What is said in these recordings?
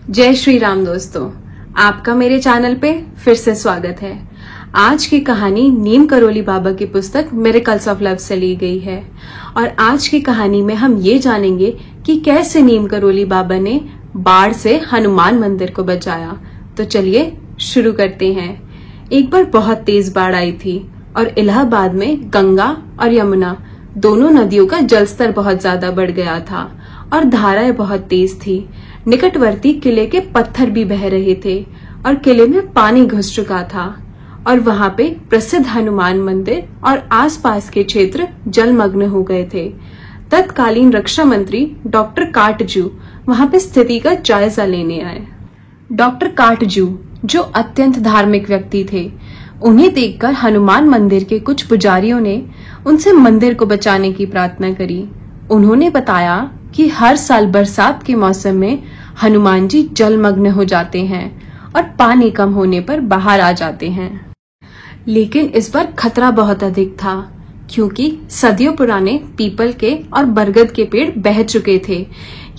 जय श्री राम दोस्तों, आपका मेरे चैनल पे फिर से स्वागत है। आज की कहानी नीम करोली बाबा की पुस्तक मिरेकल्स ऑफ लव से ली गई है और आज की कहानी में हम ये जानेंगे कि कैसे नीम करोली बाबा ने बाढ़ से हनुमान मंदिर को बचाया। तो चलिए शुरू करते हैं। एक बार बहुत तेज बाढ़ आई थी और इलाहाबाद में गंगा और यमुना दोनों नदियों का जलस्तर बहुत ज्यादा बढ़ गया था और धाराएं बहुत तेज थी। निकटवर्ती किले के पत्थर भी बह रहे थे और किले में पानी घुस चुका था और वहां पे प्रसिद्ध हनुमान मंदिर और आसपास के क्षेत्र जलमग्न हो गए थे। तत्कालीन रक्षा मंत्री डॉक्टर काटजू वहां पे स्थिति का जायजा लेने आए। डॉक्टर काटजू जो अत्यंत धार्मिक व्यक्ति थे, उन्हें देखकर हनुमान मंदिर के कुछ पुजारियों ने उनसे मंदिर को बचाने की प्रार्थना करी। उन्होंने बताया कि हर साल बरसात के मौसम में हनुमान जी जलमग्न हो जाते हैं और पानी कम होने पर बाहर आ जाते हैं। लेकिन इस बार खतरा बहुत अधिक था क्योंकि सदियों पुराने पीपल के और बरगद के पेड़ बह चुके थे।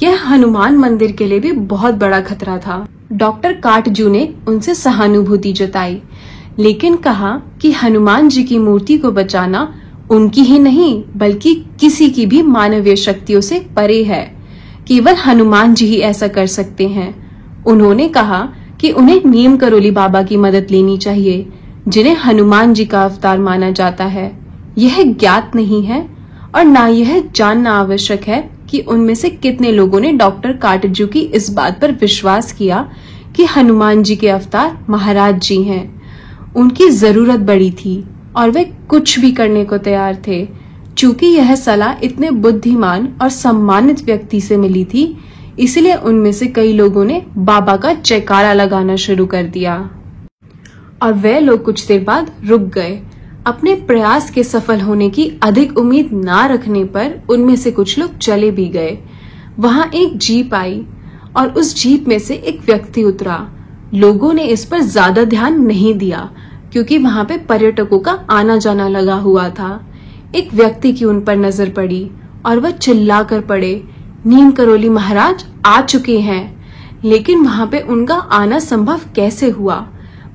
यह हनुमान मंदिर के लिए भी बहुत बड़ा खतरा था। डॉक्टर काटजू ने उनसे सहानुभूति जताई, लेकिन कहा कि हनुमान जी की मूर्ति को बचाना उनकी ही नहीं बल्कि किसी की भी मानवीय शक्तियों से परे है। केवल हनुमान जी ही ऐसा कर सकते हैं। उन्होंने कहा कि उन्हें नीम करोली बाबा की मदद लेनी चाहिए, जिन्हें हनुमान जी का अवतार माना जाता है। यह ज्ञात नहीं है और न यह जानना आवश्यक है कि उनमें से कितने लोगों ने डॉक्टर काटजू की इस बात पर विश्वास किया कि हनुमान जी के अवतार महाराज जी हैं। उनकी जरूरत बड़ी थी और वे कुछ भी करने को तैयार थे। चूंकि यह सलाह इतने बुद्धिमान और सम्मानित व्यक्ति से मिली थी, इसलिए उनमें से कई लोगों ने बाबा का जयकारा लगाना शुरू कर दिया और वे लोग कुछ देर बाद रुक गए। अपने प्रयास के सफल होने की अधिक उम्मीद ना रखने पर उनमें से कुछ लोग चले भी गए। वहां एक जीप आई और उस जीप में से एक व्यक्ति उतरा। लोगों ने इस पर ज्यादा ध्यान नहीं दिया क्योंकि वहां पे पर्यटकों का आना जाना लगा हुआ था। एक व्यक्ति की उन पर नजर पड़ी और वह चिल्लाकर पड़े, नीम करोली महाराज आ चुके हैं। लेकिन वहां पे उनका आना संभव कैसे हुआ?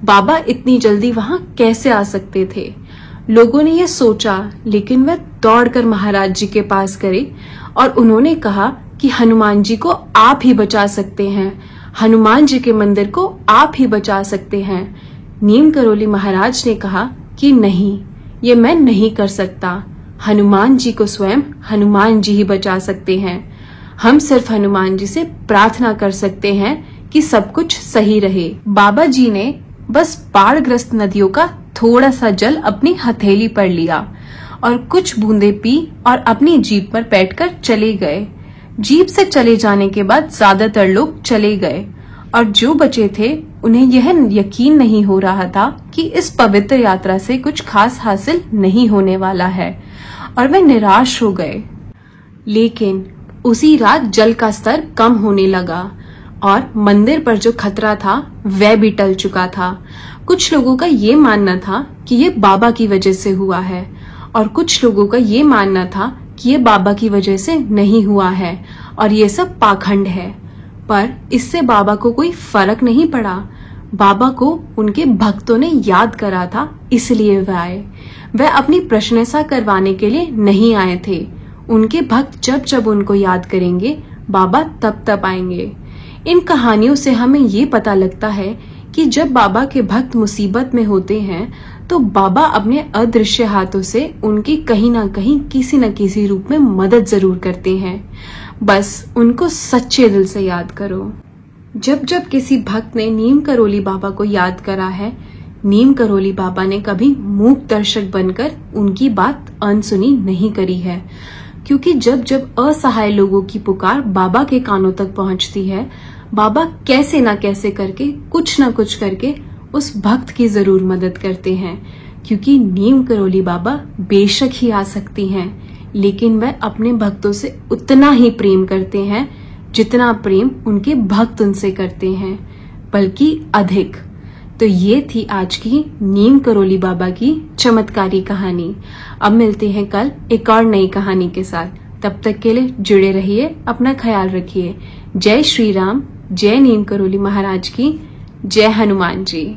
बाबा इतनी जल्दी वहां कैसे आ सकते थे? लोगों ने यह सोचा, लेकिन वह दौड़कर महाराज जी के पास गए और उन्होंने कहा कि हनुमान जी को आप ही बचा सकते हैं, हनुमान जी के मंदिर को आप ही बचा सकते हैं। नीम करोली महाराज ने कहा कि नहीं, ये मैं नहीं कर सकता। हनुमान जी को स्वयं हनुमान जी ही बचा सकते हैं। हम सिर्फ हनुमान जी से प्रार्थना कर सकते हैं कि सब कुछ सही रहे। बाबा जी ने बस बाढ़ग्रस्त नदियों का थोड़ा सा जल अपनी हथेली पर लिया और कुछ बूंदे पी और अपनी जीप पर बैठकर चले गए। जीप से चले जाने के बाद ज्यादातर लोग चले गए और जो बचे थे उन्हें यह यकीन नहीं हो रहा था कि इस पवित्र यात्रा से कुछ खास हासिल नहीं होने वाला है और वे निराश हो गए। लेकिन उसी रात जल का स्तर कम होने लगा और मंदिर पर जो खतरा था वह भी टल चुका था। कुछ लोगों का ये मानना था कि ये बाबा की वजह से हुआ है और कुछ लोगों का ये मानना था कि ये बाबा की वजह से नहीं हुआ है और ये सब पाखंड है। पर इससे बाबा को कोई फर्क नहीं पड़ा। बाबा को उनके भक्तों ने याद करा था, इसलिए वह आए। वह अपनी प्रशंसा करवाने के लिए नहीं आए थे। उनके भक्त जब जब उनको याद करेंगे, बाबा तब तब आएंगे। इन कहानियों से हमें ये पता लगता है कि जब बाबा के भक्त मुसीबत में होते हैं तो बाबा अपने अदृश्य हाथों से उनकी कहीं ना कहीं किसी न किसी रूप में मदद जरूर करते हैं। बस उनको सच्चे दिल से याद करो। जब जब किसी भक्त ने नीम करोली बाबा को याद करा है, नीम करोली बाबा ने कभी मूक दर्शक बनकर उनकी बात अनसुनी नहीं करी है। क्योंकि जब जब असहाय लोगों की पुकार बाबा के कानों तक पहुंचती है, बाबा कैसे ना कैसे करके कुछ ना कुछ करके उस भक्त की जरूर मदद करते हैं। क्योंकि नीम करोली बाबा बेशक ही आ सकती हैं, लेकिन वह अपने भक्तों से उतना ही प्रेम करते हैं जितना प्रेम उनके भक्त उनसे करते हैं, बल्कि अधिक। तो ये थी आज की नीम करोली बाबा की चमत्कारी कहानी। अब मिलते हैं कल एक और नई कहानी के साथ। तब तक के लिए जुड़े रहिए, अपना ख्याल रखिए। जय श्री राम, जय नीम करोली महाराज की, जय हनुमान जी।